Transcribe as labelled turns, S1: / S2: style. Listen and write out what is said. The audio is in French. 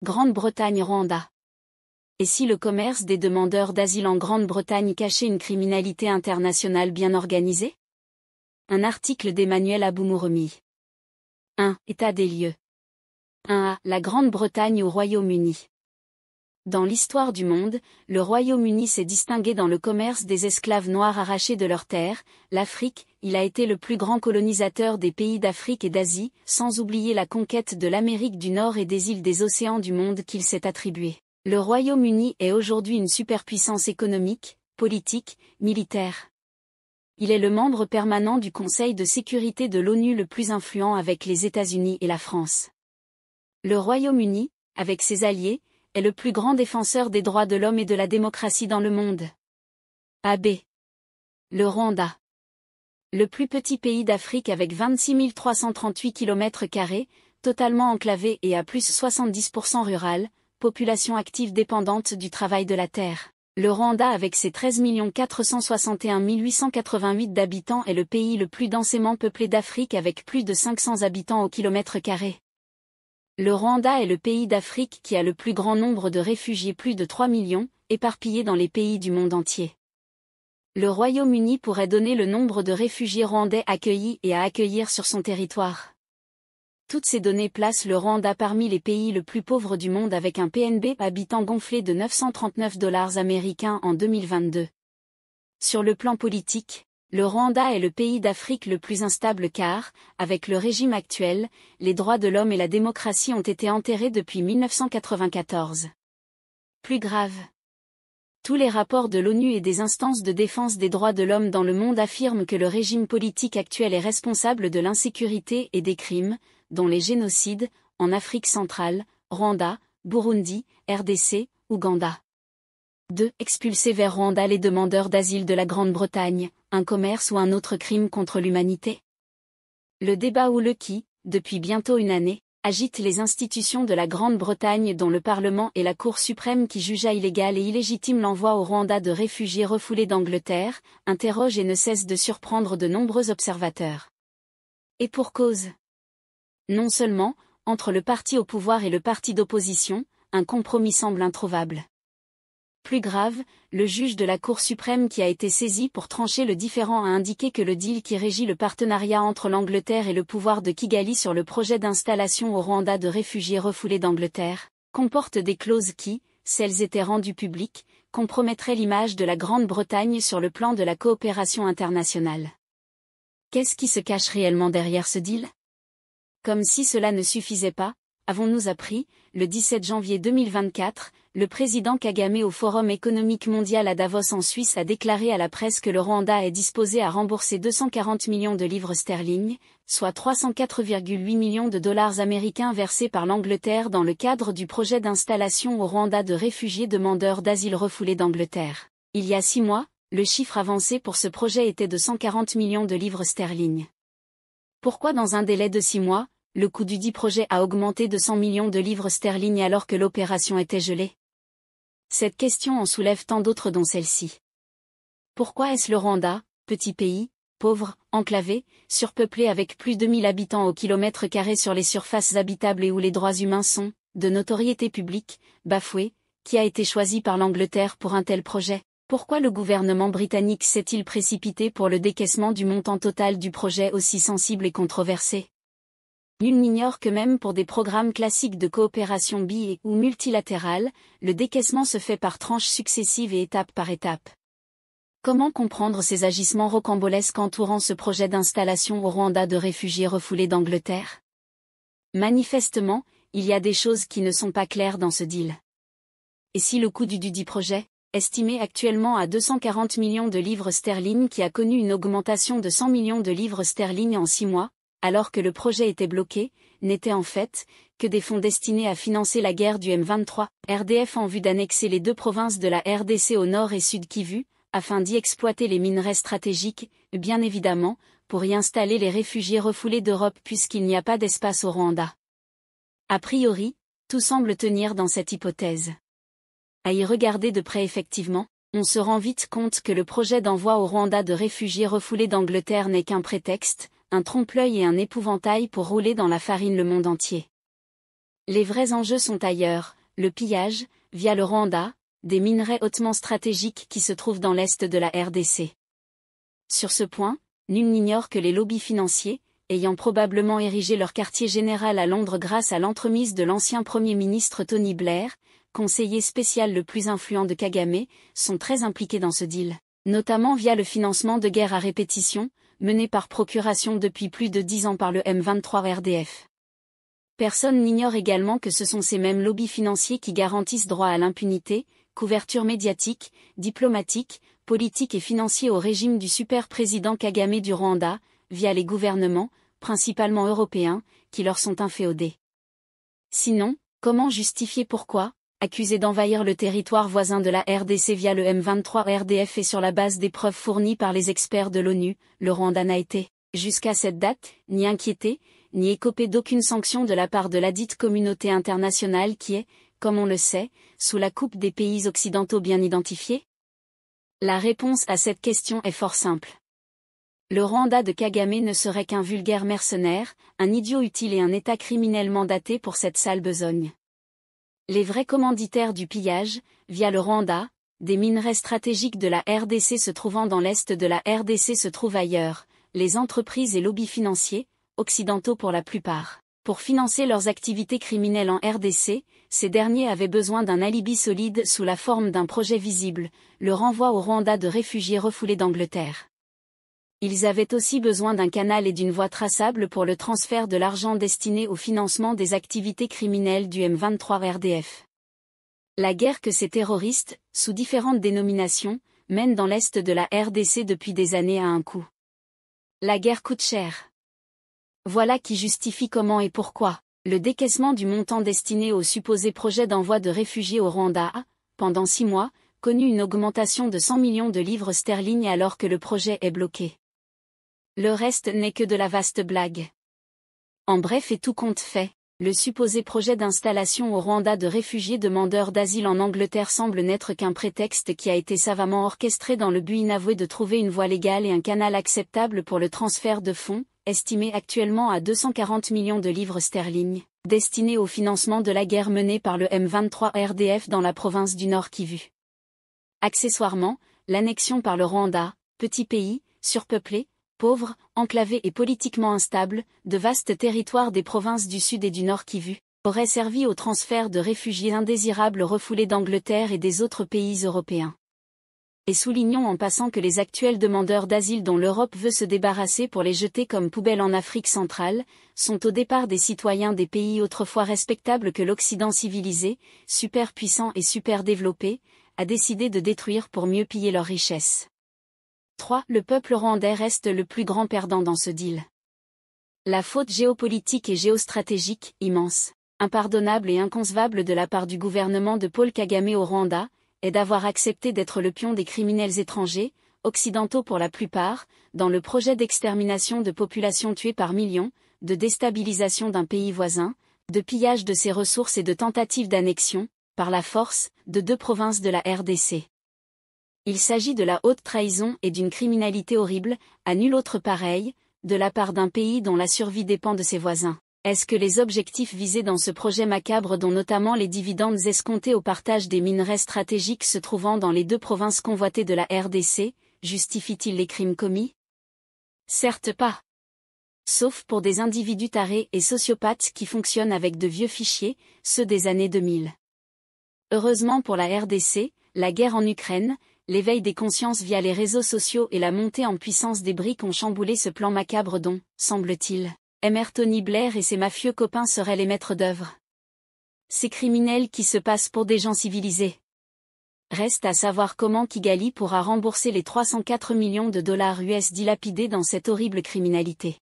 S1: Grande-Bretagne-Rwanda. Et si le commerce des demandeurs d'asile en Grande-Bretagne cachait une criminalité internationale bien organisée? Un article d'Emmanuel Aboumouroumi. 1. État des lieux. 1a. La Grande-Bretagne au Royaume-Uni. Dans l'histoire du monde, le Royaume-Uni s'est distingué dans le commerce des esclaves noirs arrachés de leurs terres, l'Afrique. Il a été le plus grand colonisateur des pays d'Afrique et d'Asie, sans oublier la conquête de l'Amérique du Nord et des îles des océans du monde qu'il s'est attribué. Le Royaume-Uni est aujourd'hui une superpuissance économique, politique, militaire. Il est le membre permanent du Conseil de sécurité de l'ONU le plus influent avec les États-Unis et la France. Le Royaume-Uni, avec ses alliés, est le plus grand défenseur des droits de l'homme et de la démocratie dans le monde. AB. Le Rwanda. Le plus petit pays d'Afrique avec 26 338 km², totalement enclavé et à plus 70% rural, population active dépendante du travail de la terre. Le Rwanda avec ses 13 461 888 d'habitants est le pays le plus densément peuplé d'Afrique avec plus de 500 habitants au km². Le Rwanda est le pays d'Afrique qui a le plus grand nombre de réfugiés, plus de 3 millions, éparpillés dans les pays du monde entier. Le Royaume-Uni pourrait donner le nombre de réfugiés rwandais accueillis et à accueillir sur son territoire. Toutes ces données placent le Rwanda parmi les pays le plus pauvres du monde avec un PNB habitant gonflé de 939 $ américains en 2022. Sur le plan politique, le Rwanda est le pays d'Afrique le plus instable car, avec le régime actuel, les droits de l'homme et la démocratie ont été enterrés depuis 1994. Plus grave. Tous les rapports de l'ONU et des instances de défense des droits de l'homme dans le monde affirment que le régime politique actuel est responsable de l'insécurité et des crimes, dont les génocides, en Afrique centrale, Rwanda, Burundi, RDC, Ouganda. 2. Expulser vers Rwanda les demandeurs d'asile de la Grande-Bretagne, un commerce ou un autre crime contre l'humanité. Le débat houleux qui, depuis bientôt une année, agite les institutions de la Grande-Bretagne dont le Parlement et la Cour suprême qui jugea illégal et illégitime l'envoi au Rwanda de réfugiés refoulés d'Angleterre, interroge et ne cesse de surprendre de nombreux observateurs. Et pour cause. Non seulement, entre le parti au pouvoir et le parti d'opposition, un compromis semble introuvable. Plus grave, le juge de la Cour suprême qui a été saisi pour trancher le différend a indiqué que le deal qui régit le partenariat entre l'Angleterre et le pouvoir de Kigali sur le projet d'installation au Rwanda de réfugiés refoulés d'Angleterre, comporte des clauses qui, si elles étaient rendues publiques, compromettraient l'image de la Grande-Bretagne sur le plan de la coopération internationale. Qu'est-ce qui se cache réellement derrière ce deal? Comme si cela ne suffisait pas, avons-nous appris, le 17 janvier 2024, le président Kagame au Forum économique mondial à Davos en Suisse a déclaré à la presse que le Rwanda est disposé à rembourser 240 millions de livres sterling, soit 304,8 millions de dollars américains versés par l'Angleterre dans le cadre du projet d'installation au Rwanda de réfugiés demandeurs d'asile refoulés d'Angleterre. Il y a 6 mois, le chiffre avancé pour ce projet était de 140 millions de livres sterling. Pourquoi dans un délai de 6 mois, le coût du dit projet a augmenté de 100 millions de livres sterling alors que l'opération était gelée? Cette question en soulève tant d'autres dont celle-ci. Pourquoi est-ce le Rwanda, petit pays, pauvre, enclavé, surpeuplé avec plus de 1000 habitants au km² sur les surfaces habitables et où les droits humains sont, de notoriété publique, bafoués, qui a été choisi par l'Angleterre pour un tel projet? Pourquoi le gouvernement britannique s'est-il précipité pour le décaissement du montant total du projet aussi sensible et controversé? Nul n'ignore que même pour des programmes classiques de coopération bi- ou multilatérale, le décaissement se fait par tranches successives et étape par étape. Comment comprendre ces agissements rocambolesques entourant ce projet d'installation au Rwanda de réfugiés refoulés d'Angleterre? Manifestement, il y a des choses qui ne sont pas claires dans ce deal. Et si le coût du dudit projet, estimé actuellement à 240 millions de livres sterling qui a connu une augmentation de 100 millions de livres sterling en 6 mois, alors que le projet était bloqué, n'était en fait que des fonds destinés à financer la guerre du M23, RDF en vue d'annexer les 2 provinces de la RDC au nord et sud Kivu, afin d'y exploiter les minerais stratégiques, bien évidemment, pour y installer les réfugiés refoulés d'Europe puisqu'il n'y a pas d'espace au Rwanda. A priori, tout semble tenir dans cette hypothèse. À y regarder de près effectivement, on se rend vite compte que le projet d'envoi au Rwanda de réfugiés refoulés d'Angleterre n'est qu'un prétexte, un trompe-l'œil et un épouvantail pour rouler dans la farine le monde entier. Les vrais enjeux sont ailleurs, le pillage, via le Rwanda, des minerais hautement stratégiques qui se trouvent dans l'est de la RDC. Sur ce point, nul n'ignore que les lobbies financiers, ayant probablement érigé leur quartier général à Londres grâce à l'entremise de l'ancien Premier ministre Tony Blair, conseiller spécial le plus influent de Kagame, sont très impliqués dans ce deal, notamment via le financement de guerres à répétition, menées par procuration depuis plus de 10 ans par le M23 RDF. Personne n'ignore également que ce sont ces mêmes lobbies financiers qui garantissent droit à l'impunité, couverture médiatique, diplomatique, politique et financier au régime du super-président Kagame du Rwanda, via les gouvernements, principalement européens, qui leur sont inféodés. Sinon, comment justifier pourquoi, accusé d'envahir le territoire voisin de la RDC via le M23 RDF et sur la base des preuves fournies par les experts de l'ONU, le Rwanda n'a été, jusqu'à cette date, ni inquiété, ni écopé d'aucune sanction de la part de ladite communauté internationale qui est, comme on le sait, sous la coupe des pays occidentaux bien identifiés? La réponse à cette question est fort simple. Le Rwanda de Kagame ne serait qu'un vulgaire mercenaire, un idiot utile et un État criminel mandaté pour cette sale besogne. Les vrais commanditaires du pillage, via le Rwanda, des minerais stratégiques de la RDC se trouvant dans l'est de la RDC se trouvent ailleurs, les entreprises et lobbies financiers, occidentaux pour la plupart. Pour financer leurs activités criminelles en RDC, ces derniers avaient besoin d'un alibi solide sous la forme d'un projet visible, le renvoi au Rwanda de réfugiés refoulés d'Angleterre. Ils avaient aussi besoin d'un canal et d'une voie traçable pour le transfert de l'argent destiné au financement des activités criminelles du M23 RDF. La guerre que ces terroristes, sous différentes dénominations, mènent dans l'est de la RDC depuis des années a un coût. La guerre coûte cher. Voilà qui justifie comment et pourquoi le décaissement du montant destiné au supposé projet d'envoi de réfugiés au Rwanda a, pendant 6 mois, connu une augmentation de 100 millions de livres sterling alors que le projet est bloqué. Le reste n'est que de la vaste blague. En bref et tout compte fait, le supposé projet d'installation au Rwanda de réfugiés demandeurs d'asile en Angleterre semble n'être qu'un prétexte qui a été savamment orchestré dans le but inavoué de trouver une voie légale et un canal acceptable pour le transfert de fonds, estimé actuellement à 240 millions de livres sterling, destinés au financement de la guerre menée par le M23 RDF dans la province du Nord Kivu. Accessoirement, l'annexion par le Rwanda, petit pays, surpeuplé, pauvre, enclavé et politiquement instable, de vastes territoires des provinces du Sud et du Nord Kivu, aurait servi au transfert de réfugiés indésirables refoulés d'Angleterre et des autres pays européens. Et soulignons en passant que les actuels demandeurs d'asile dont l'Europe veut se débarrasser pour les jeter comme poubelles en Afrique centrale, sont au départ des citoyens des pays autrefois respectables que l'Occident civilisé, super puissant et super développé, a décidé de détruire pour mieux piller leurs richesses. 3. Le peuple rwandais reste le plus grand perdant dans ce deal. La faute géopolitique et géostratégique, immense, impardonnable et inconcevable de la part du gouvernement de Paul Kagame au Rwanda, est d'avoir accepté d'être le pion des criminels étrangers, occidentaux pour la plupart, dans le projet d'extermination de populations tuées par millions, de déstabilisation d'un pays voisin, de pillage de ses ressources et de tentative d'annexion, par la force, de 2 provinces de la RDC. Il s'agit de la haute trahison et d'une criminalité horrible, à nul autre pareil, de la part d'un pays dont la survie dépend de ses voisins. Est-ce que les objectifs visés dans ce projet macabre dont notamment les dividendes escomptés au partage des minerais stratégiques se trouvant dans les 2 provinces convoitées de la RDC, justifient-ils les crimes commis? Certes pas. Sauf pour des individus tarés et sociopathes qui fonctionnent avec de vieux fichiers, ceux des années 2000. Heureusement pour la RDC, la guerre en Ukraine, l'éveil des consciences via les réseaux sociaux et la montée en puissance des BRICS ont chamboulé ce plan macabre dont, semble-t-il, Tony Blair et ses mafieux copains seraient les maîtres d'œuvre. Ces criminels qui se passent pour des gens civilisés. Reste à savoir comment Kigali pourra rembourser les 304 millions de dollars US dilapidés dans cette horrible criminalité.